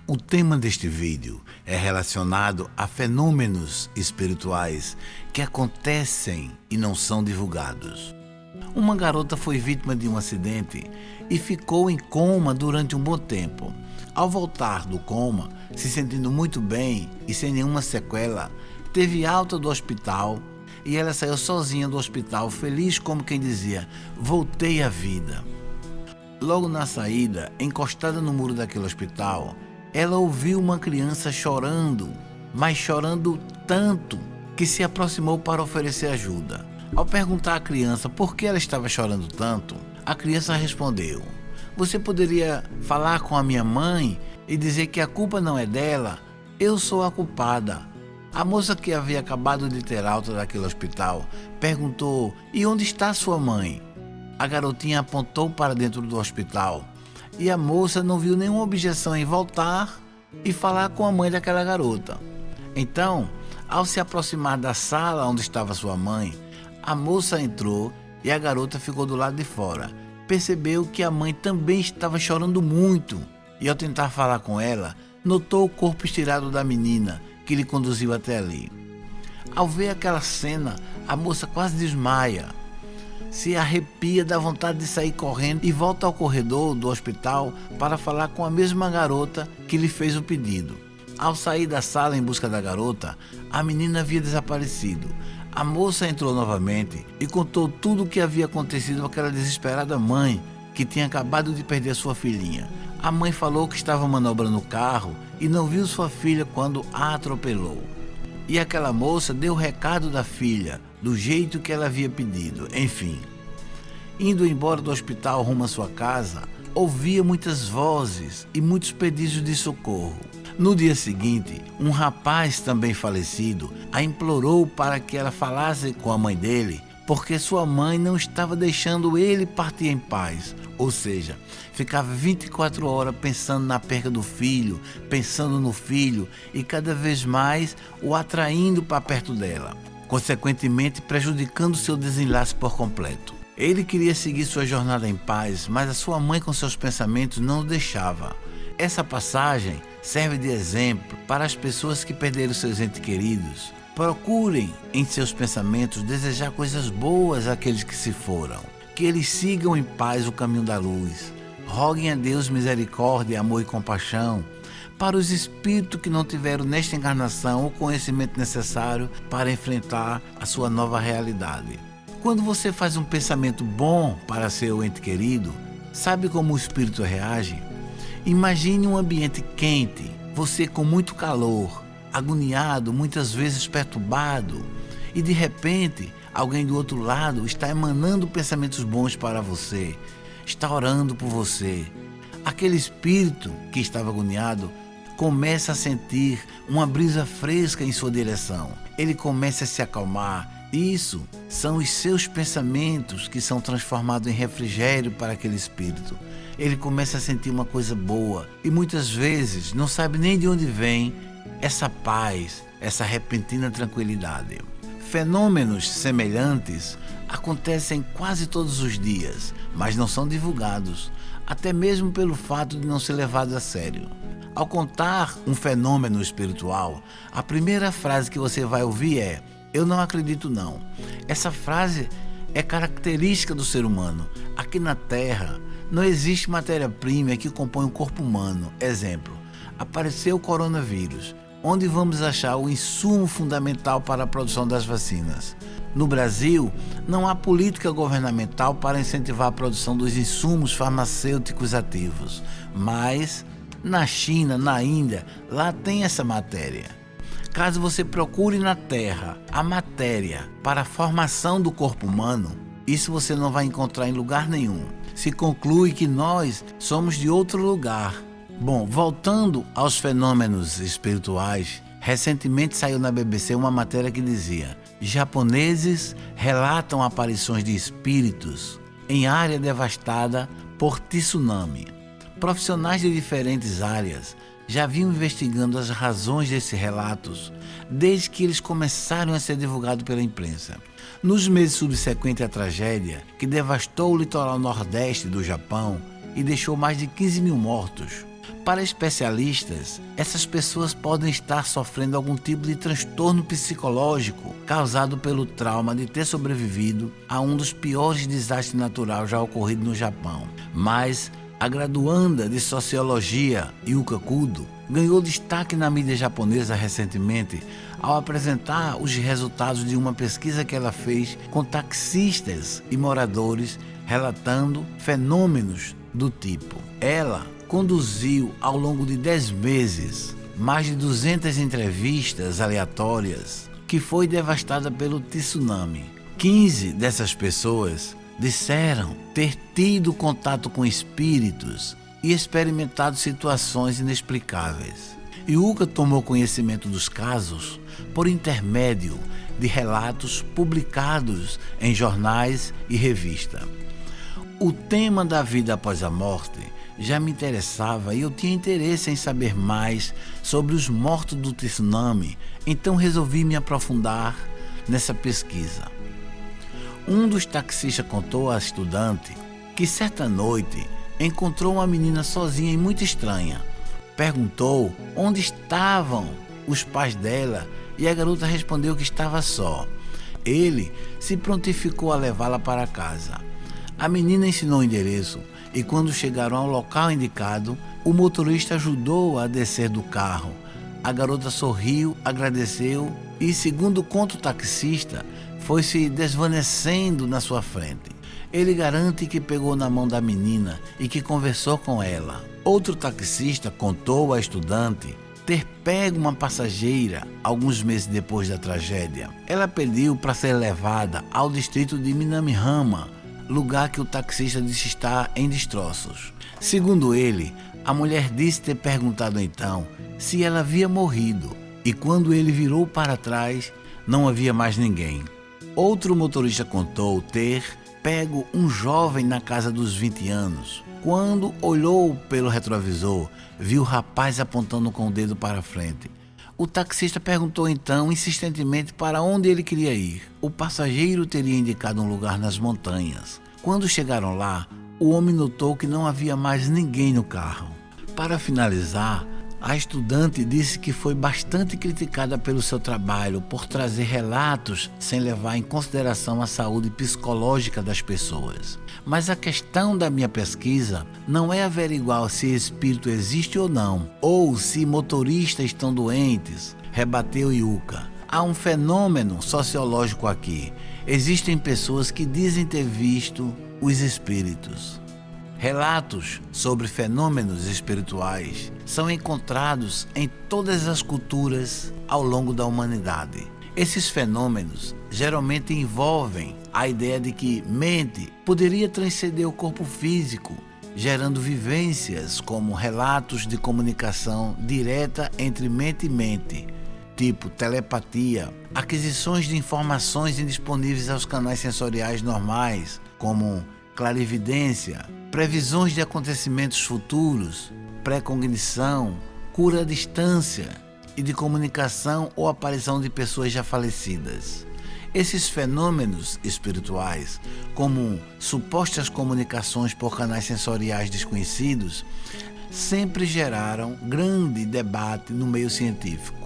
O tema deste vídeo é relacionado a fenômenos espirituais que acontecem e não são divulgados. Uma garota foi vítima de um acidente e ficou em coma durante um bom tempo. Ao voltar do coma, se sentindo muito bem e sem nenhuma sequela, teve alta do hospital e ela saiu sozinha do hospital, feliz como quem dizia: voltei à vida. Logo na saída, encostada no muro daquele hospital, ela ouviu uma criança chorando, mas chorando tanto que se aproximou para oferecer ajuda. Ao perguntar à criança por que ela estava chorando tanto, a criança respondeu: você poderia falar com a minha mãe e dizer que a culpa não é dela? Eu sou a culpada. A moça, que havia acabado de ter alta daquele hospital, perguntou: e onde está sua mãe? A garotinha apontou para dentro do hospital e a moça não viu nenhuma objeção em voltar e falar com a mãe daquela garota. Então, ao se aproximar da sala onde estava sua mãe, a moça entrou e a garota ficou do lado de fora. Percebeu que a mãe também estava chorando muito e, ao tentar falar com ela, notou o corpo estirado da menina que lhe conduziu até ali. Ao ver aquela cena, a moça quase desmaia, se arrepia, dá vontade de sair correndo e volta ao corredor do hospital para falar com a mesma garota que lhe fez o pedido. Ao sair da sala em busca da garota, a menina havia desaparecido. A moça entrou novamente e contou tudo o que havia acontecido àquela desesperada mãe que tinha acabado de perder sua filhinha. A mãe falou que estava manobrando o carro e não viu sua filha quando a atropelou. E aquela moça deu o recado da filha, do jeito que ela havia pedido. Enfim, indo embora do hospital rumo à sua casa, ouvia muitas vozes e muitos pedidos de socorro. No dia seguinte, um rapaz também falecido a implorou para que ela falasse com a mãe dele, porque sua mãe não estava deixando ele partir em paz. Ou seja, ficava 24 horas pensando na perca do filho, pensando no filho e cada vez mais o atraindo para perto dela, consequentemente prejudicando seu desenlace por completo. Ele queria seguir sua jornada em paz, mas a sua mãe com seus pensamentos não o deixava. Essa passagem serve de exemplo para as pessoas que perderam seus entes queridos. Procurem em seus pensamentos desejar coisas boas àqueles que se foram, que eles sigam em paz o caminho da luz. Roguem a Deus misericórdia, amor e compaixão para os espíritos que não tiveram nesta encarnação o conhecimento necessário para enfrentar a sua nova realidade. Quando você faz um pensamento bom para seu ente querido, sabe como o espírito reage? Imagine um ambiente quente, você com muito calor, agoniado, muitas vezes perturbado, e de repente alguém do outro lado está emanando pensamentos bons para você, está orando por você. Aquele espírito que estava agoniado começa a sentir uma brisa fresca em sua direção. Ele começa a se acalmar. Isso são os seus pensamentos que são transformados em refrigério para aquele espírito. Ele começa a sentir uma coisa boa e muitas vezes não sabe nem de onde vem essa paz, essa repentina tranquilidade. Fenômenos semelhantes acontecem quase todos os dias, mas não são divulgados, até mesmo pelo fato de não ser levados a sério. Ao contar um fenômeno espiritual, a primeira frase que você vai ouvir é: eu não acredito não. Essa frase é característica do ser humano. Aqui na Terra não existe matéria-prima que compõe o corpo humano. Exemplo, apareceu o coronavírus. Onde vamos achar o insumo fundamental para a produção das vacinas? No Brasil, não há política governamental para incentivar a produção dos insumos farmacêuticos ativos. Mas na China, na Índia, lá tem essa matéria. Caso você procure na Terra a matéria para a formação do corpo humano, isso você não vai encontrar em lugar nenhum. Se conclui que nós somos de outro lugar. Bom, voltando aos fenômenos espirituais, recentemente saiu na BBC uma matéria que dizia: japoneses relatam aparições de espíritos em área devastada por tsunami. Profissionais de diferentes áreas já vinham investigando as razões desses relatos desde que eles começaram a ser divulgados pela imprensa. Nos meses subsequentes à tragédia, que devastou o litoral nordeste do Japão e deixou mais de 15 mil mortos, Para especialistas, essas pessoas podem estar sofrendo algum tipo de transtorno psicológico causado pelo trauma de ter sobrevivido a um dos piores desastres naturais já ocorridos no Japão. Mas a graduanda de Sociologia, Yuka Kudo, ganhou destaque na mídia japonesa recentemente ao apresentar os resultados de uma pesquisa que ela fez com taxistas e moradores relatando fenômenos do tipo. Ela conduziu ao longo de 10 meses mais de 200 entrevistas aleatórias que foi devastada pelo tsunami. 15 dessas pessoas disseram ter tido contato com espíritos e experimentado situações inexplicáveis. Yuka tomou conhecimento dos casos por intermédio de relatos publicados em jornais e revistas. O tema da vida após a morte já me interessava e eu tinha interesse em saber mais sobre os mortos do tsunami, então resolvi me aprofundar nessa pesquisa. Um dos taxistas contou à estudante que certa noite encontrou uma menina sozinha e muito estranha. Perguntou onde estavam os pais dela e a garota respondeu que estava só. Ele se prontificou a levá-la para casa. A menina ensinou o endereço e quando chegaram ao local indicado, o motorista ajudou-a a descer do carro. A garota sorriu, agradeceu e, segundo conta o taxista, foi se desvanecendo na sua frente. Ele garante que pegou na mão da menina e que conversou com ela. Outro taxista contou à estudante ter pego uma passageira alguns meses depois da tragédia. Ela pediu para ser levada ao distrito de Minamihama, lugar que o taxista disse estar em destroços. Segundo ele, a mulher disse ter perguntado então se ela havia morrido e quando ele virou para trás, não havia mais ninguém. Outro motorista contou ter pego um jovem na casa dos 20 anos. Quando olhou pelo retrovisor, viu o rapaz apontando com o dedo para a frente. O taxista perguntou então insistentemente para onde ele queria ir. O passageiro teria indicado um lugar nas montanhas. Quando chegaram lá, o homem notou que não havia mais ninguém no carro. Para finalizar, a estudante disse que foi bastante criticada pelo seu trabalho por trazer relatos sem levar em consideração a saúde psicológica das pessoas. Mas a questão da minha pesquisa não é averiguar se espírito existe ou não, ou se motoristas estão doentes, rebateu Yuka. Há um fenômeno sociológico aqui. Existem pessoas que dizem ter visto os espíritos. Relatos sobre fenômenos espirituais são encontrados em todas as culturas ao longo da humanidade. Esses fenômenos geralmente envolvem a ideia de que mente poderia transcender o corpo físico, gerando vivências como relatos de comunicação direta entre mente e mente, tipo telepatia, aquisições de informações indisponíveis aos canais sensoriais normais, como clarividência, previsões de acontecimentos futuros, pré-cognição, cura à distância e de comunicação ou aparição de pessoas já falecidas. Esses fenômenos espirituais, como supostas comunicações por canais sensoriais desconhecidos, sempre geraram grande debate no meio científico.